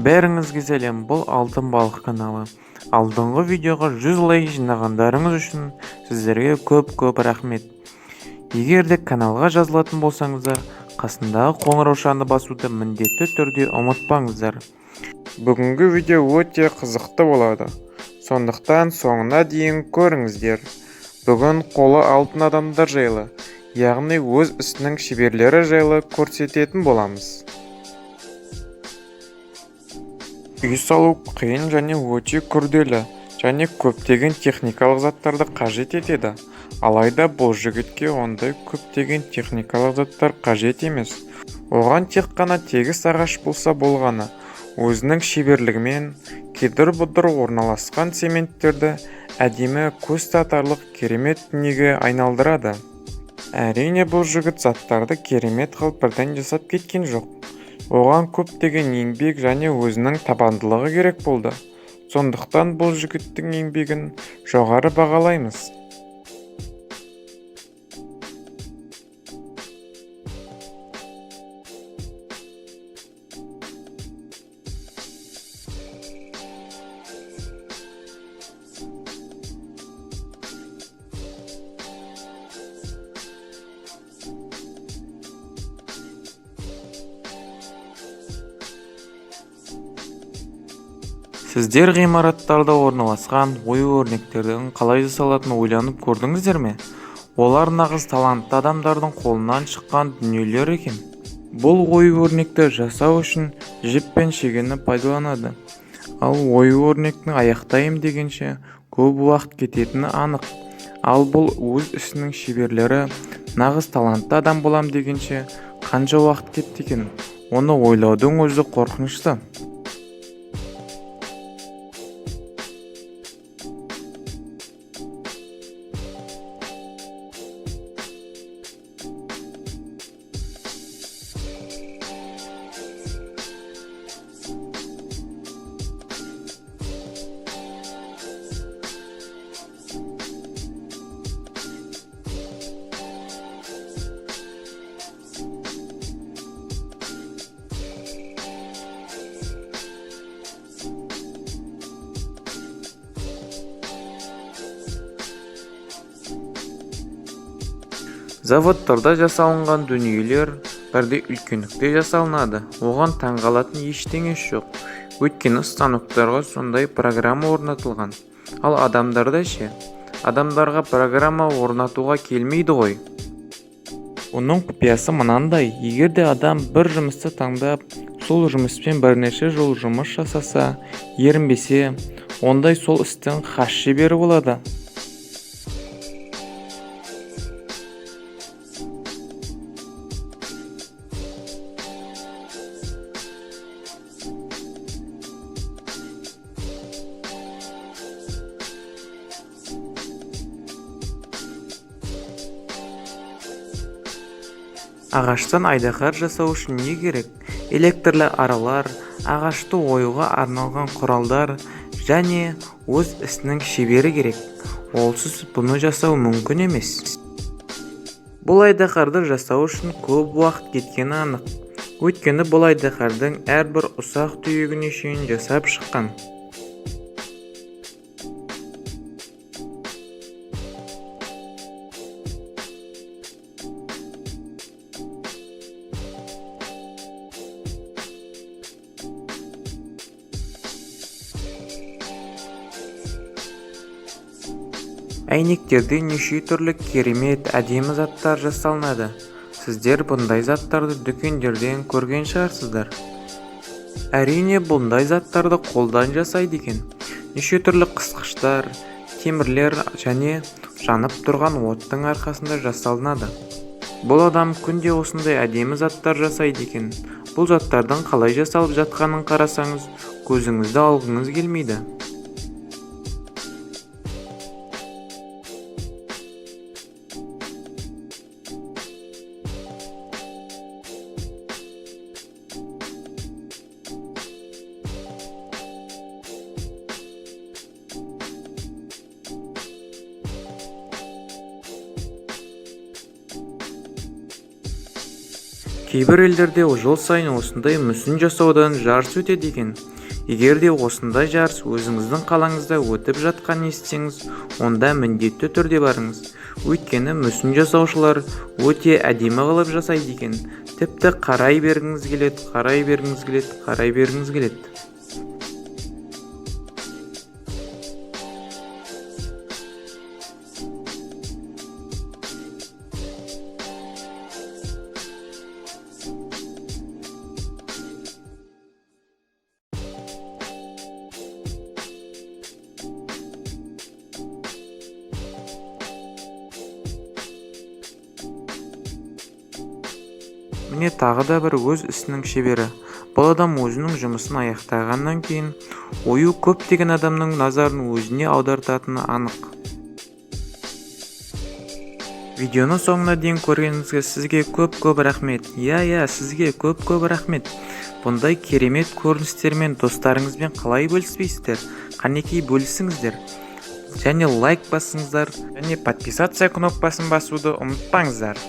Бәріңізге сәлем, бұл Алтын Балық каналы. Алдыңғы видеоға 100 лайк жинағандарыңыз үшін сіздерге көп рахмет. Егер де каналға жазылатын болсаңыздар, қасындағы қоңыраушаны басуды міндетті түрде ұмытпаңыздар. Бүгінгі видео өте қызықты болады. Сондықтан соңына дейін көріңіздер. Бүгін қолы алтын адамдар жайлы, яғни өз ісінің шеберлері жайлы көрсететін боламыз. Үй салу қиын және өте күрделі және көптеген техникалық заттарды қажет етеді. Алайда бұл жігітке ондай көптеген техникалық заттар қажет емес. Оған тек қана тегіс ағаш болса болғаны. Өзінің шеберлігімен кедір-бұдыр орналасқан цементтерді әдемі көз татарлық керемет дүниеге айналдырады. Әрине бұл жігіт заттарды керемет қылып бірден жасап кеткен жоқ. Оған көптеген еңбек және өзінің табандылығы керек болды. Сондықтан бұл жігіттің еңбегін жоғары бағалаймыз. Сіздер ғимараттарда орналасқан ою-өрнектердің қалай жасалатынын ойланып көрдіңіздер ме? Олар нағыз талантты адамдардың қолынан шыққан дүниелер екен. Бұл ою-өрнекті жасау үшін жіп пен шегені пайдаланады. Ал ою-өрнектің аяқтайым дегенше көп уақыт кететіні анық. Ал бұл өз ісінің шеберлері нағыз талантты адам болам дегенше қанша уақыт кетті екен? Оны ойлаудың өзі қорқынышты. Заводтарда жасалынған дүниелер бірде үлкендікте жасалынады. Оған таңғалатын ештеңе жоқ. Өйткені станоктарға сондай программа орнатылған. Ал адамдарда ше? Адамдарға программа орнатуға келмейді ғой. Оның құпиясы мынандай: егер де адам бір жұмысты таңдап, сол жұмыспен бірнеше жыл жұмыс жасаса, ерінбесе, ондай сол істің хас шебері болады. Ағаштан айдаһар жасау үшін не керек? Электрлі аралар, ағашты оюға арналған құралдар және өз ісінің шебері керек. Олсыз бұны жасау мүмкін емес. Бұл айдаһарды жасау үшін көп уақыт кеткені анық. Өйткені бұл айдаһардың әрбір ұсақ түйегіне шейін жасап шыққан. Әйнектерде неше түрлі керемет әдемі заттар жасалынады. Сіздер бұндай заттарды дүкендерден көрген шығарсыздар. Әрине бұндай заттарды қолдан жасайды екен. Неше түрлі қысқыштар, темірлер және жанып тұрған оттың арқасында жасалынады. Бұл адам күнде осындай әдемі заттар жасайды екен. Бұл заттардың қалай жасалып жатқанын қарасаңыз, көзіңізді алғыңыз келмейді. Кейбір елдерде жыл сайын осындай мүсін жасаудан жарыс өтеді екен. Егер де осындай жарыс өзіңіздің қалаңызда өтіп жатқанын естісеңіз, онда міндетті түрде барыңыз. Өйткені мүсін жасаушылар өте әдемі қылып жасайды екен. Тіпті қарай бергіңіз келеді, қарай бергіңіз келеді, қарай бергіңіз келеді. Міне тағы да бір өз ісінің шебері. Бұл адам өзінің жұмысын аяқтағаннан кейін ойы көптеген адамның назарын өзіне аудартатыны анық. Видеоны соңына дейін көргеніңізге сізге көп рахмет. Сізге көп рахмет. Бұндай керемет көріністермен достарыңызбен қалай бөліспейсіздер? Қанекей бөлісіңіздер. Және лайк басыңыздар, және подписация кнопкасын басуды ұмытпаңыздар.